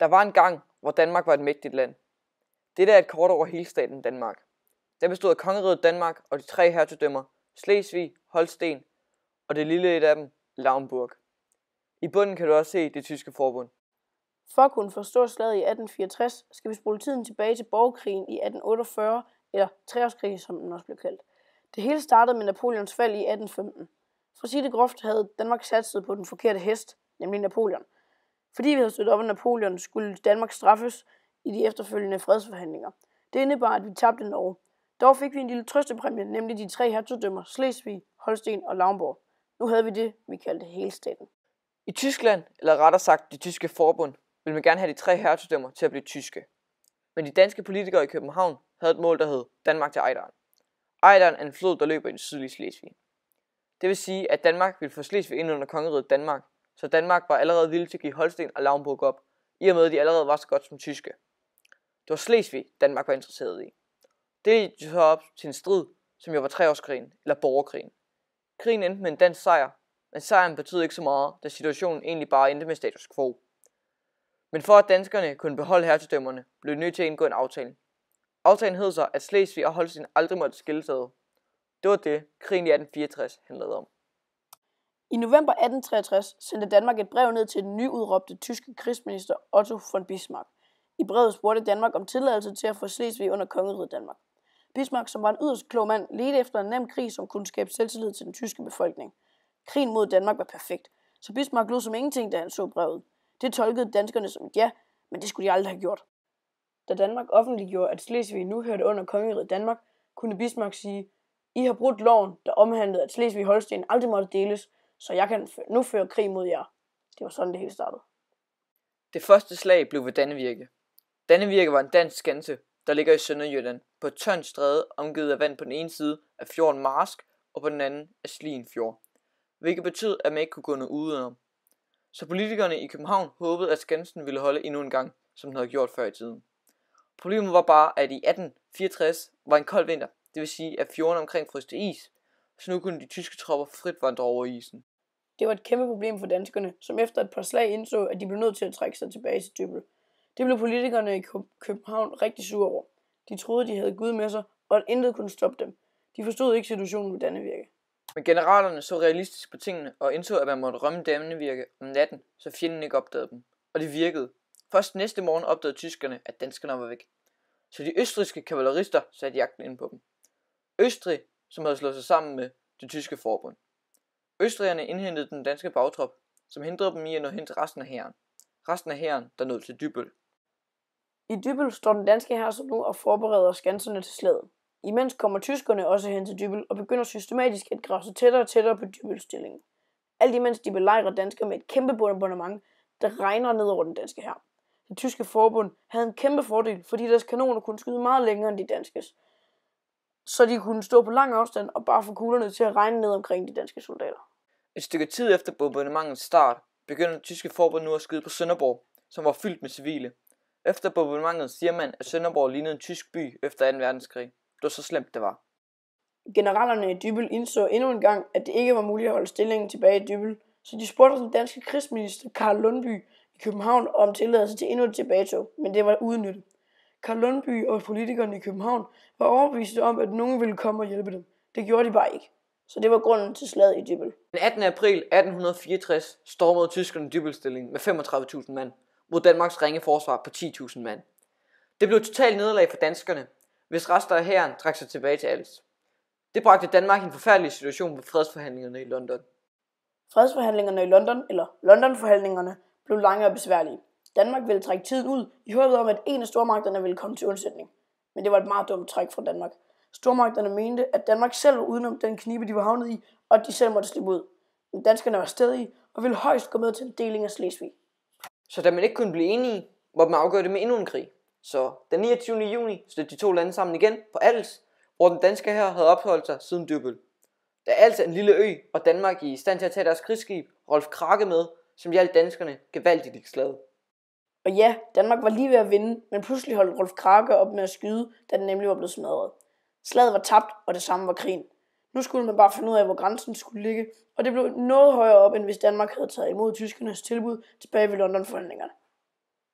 Der var en gang, hvor Danmark var et mægtigt land. Dette er et kort over hele staten Danmark. Den bestod af kongeriget Danmark og de 3 hertugdømmer, Slesvig, Holsten og det lille et af dem, Lauenburg. I bunden kan du også se det tyske forbund. For at kunne forstå slaget i 1864, skal vi spole tiden tilbage til borgerkrigen i 1848, eller treårskrigen, som den også blev kaldt. Det hele startede med Napoleons fald i 1815. For at sige det groft havde Danmark satset på den forkerte hest, nemlig Napoleon. Fordi vi havde støttet op af Napoleon, skulle Danmark straffes i de efterfølgende fredsforhandlinger. Det indebar, at vi tabte Norge. Dog fik vi en lille trøstepræmie, nemlig de 3 hertugdømmer, Slesvig, Holsten og Lauenburg. Nu havde vi det, vi kaldte helstaten. I Tyskland, eller rettere sagt det tyske forbund, ville man gerne have de 3 hertugdømmer til at blive tyske. Men de danske politikere i København havde et mål, der hed Danmark til Ejderen. Ejderen er en flod, der løber i det sydlige Slesvig. Det vil sige, at Danmark ville få Slesvig ind under kongeriget Danmark, så Danmark var allerede villig til at give Holsten og Lauenburg op, i og med at de allerede var så godt som tyske. Det var Slesvig, Danmark var interesseret i. Det ledte så op til en strid, som jo var treårskrigen, eller borgerkrigen. Krigen endte med en dansk sejr, men sejren betød ikke så meget, da situationen egentlig bare endte med status quo. Men for at danskerne kunne beholde hertugdømmerne, blev de nødt til at indgå en aftale. Aftalen hed så, at Slesvig og Holsten aldrig måtte skilles ad. Det var det, krigen i 1864 handlede om. I november 1863 sendte Danmark et brev ned til den nyudråbte tyske krigsminister Otto von Bismarck. I brevet spurgte Danmark om tilladelse til at få Slesvig under kongeriget Danmark. Bismarck, som var en yderst klog mand, ledte efter en nem krig, som kunne skabe selvtillid til den tyske befolkning. Krigen mod Danmark var perfekt, så Bismarck lød som ingenting, da han så brevet. Det tolkede danskerne som et ja, men det skulle de aldrig have gjort. Da Danmark offentliggjorde, at Slesvig nu hørte under kongeriget Danmark, kunne Bismarck sige: I har brudt loven, der omhandlede, at Slesvig-Holsten aldrig måtte deles, så jeg kan nu føre krig mod jer. Det var sådan, det hele startede. Det første slag blev ved Dannevirke. Dannevirke var en dansk skanse, der ligger i Sønderjylland, på et tyndt stræde omgivet af vand på den ene side af fjorden Marsk og på den anden af Slien Fjord, hvilket betød, at man ikke kunne gå noget udenom. Så politikerne i København håbede, at skansen ville holde endnu en gang, som den havde gjort før i tiden. Problemet var bare, at i 1864 var en kold vinter, det vil sige, at fjorden omkring frøs til is, så nu kunne de tyske tropper frit vandre over isen. Det var et kæmpe problem for danskerne, som efter et par slag indså, at de blev nødt til at trække sig tilbage til Dybbøl. Det blev politikerne i København rigtig sure over. De troede, de havde Gud med sig, og at intet kunne stoppe dem. De forstod ikke situationen ved Dannevirke. Men generalerne så realistisk på tingene og indså, at man måtte rømme Dannevirke om natten, så fjenden ikke opdagede dem. Og det virkede. Først næste morgen opdagede tyskerne, at danskerne var væk. Så de østrigske kavalerister satte jagten ind på dem. Østrig, som havde slået sig sammen med det tyske forbund. Østrigerne indhentede den danske bagtrop, som hindrede dem i at nå hen til resten af hæren. Resten af hæren, der nåede til Dybbøl. I Dybbøl står den danske hær så nu og forbereder skanserne til slaget. Imens kommer tyskerne også hen til Dybbøl og begynder systematisk at grave sig tættere og tættere på Dybbølstillingen. Alt imens de belejrer danskere med et kæmpe bombardement, der regner ned over den danske hær. Det tyske forbund havde en kæmpe fordel, fordi deres kanoner kunne skyde meget længere end de danskes. Så de kunne stå på lang afstand og bare få kuglerne til at regne ned omkring de danske soldater. Et stykke tid efter bombardementets start begyndte det tyske forbund nu at skyde på Sønderborg, som var fyldt med civile. Efter bombardementet siger man, at Sønderborg lignede en tysk by efter 2. verdenskrig. Det var så slemt det var. Generalerne i Dybbøl indså endnu en gang, at det ikke var muligt at holde stillingen tilbage i Dybbøl, så de spurgte den danske krigsminister Karl Lundby i København om tilladelse til endnu et tilbagetog, men det var uden nytte. Karl Lundby og politikerne i København var overbeviste om, at nogen ville komme og hjælpe dem. Det gjorde de bare ikke. Så det var grunden til slaget i Dybbøl. Den 18. april 1864 stormede tyskerne Dybbølstillingen med 35.000 mand mod Danmarks ringe forsvar på 10.000 mand. Det blev et totalt nederlag for danskerne, hvis resten af hæren trak sig tilbage til Als. Det bragte Danmark i en forfærdelig situation ved fredsforhandlingerne i London. Fredsforhandlingerne i London, eller Londonforhandlingerne, blev lange og besværlige. Danmark ville trække tiden ud i håbet om, at en af stormagterne ville komme til undsætning. Men det var et meget dumt træk fra Danmark. Stormagterne mente, at Danmark selv var udenom den knibe, de var havnet i, og at de selv måtte slippe ud. Men danskerne var stedige og ville højst gå med til en deling af Slesvig. Så da man ikke kunne blive enige, måtte man afgøre det med endnu en krig. Så den 29. juni stødte de to lande sammen igen på Als, hvor den danske hær havde opholdt sig siden Dybbøl. Da Als er en lille ø, og Danmark i stand til at tage deres krigsskib, Rolf Krake med, som hjalp danskerne gevaldigt i slaget. Og ja, Danmark var lige ved at vinde, men pludselig holdt Rolf Krake op med at skyde, da den nemlig var blevet smadret. Slaget var tabt, og det samme var krigen. Nu skulle man bare finde ud af, hvor grænsen skulle ligge, og det blev noget højere op, end hvis Danmark havde taget imod tyskernes tilbud tilbage ved Londonforhandlingerne.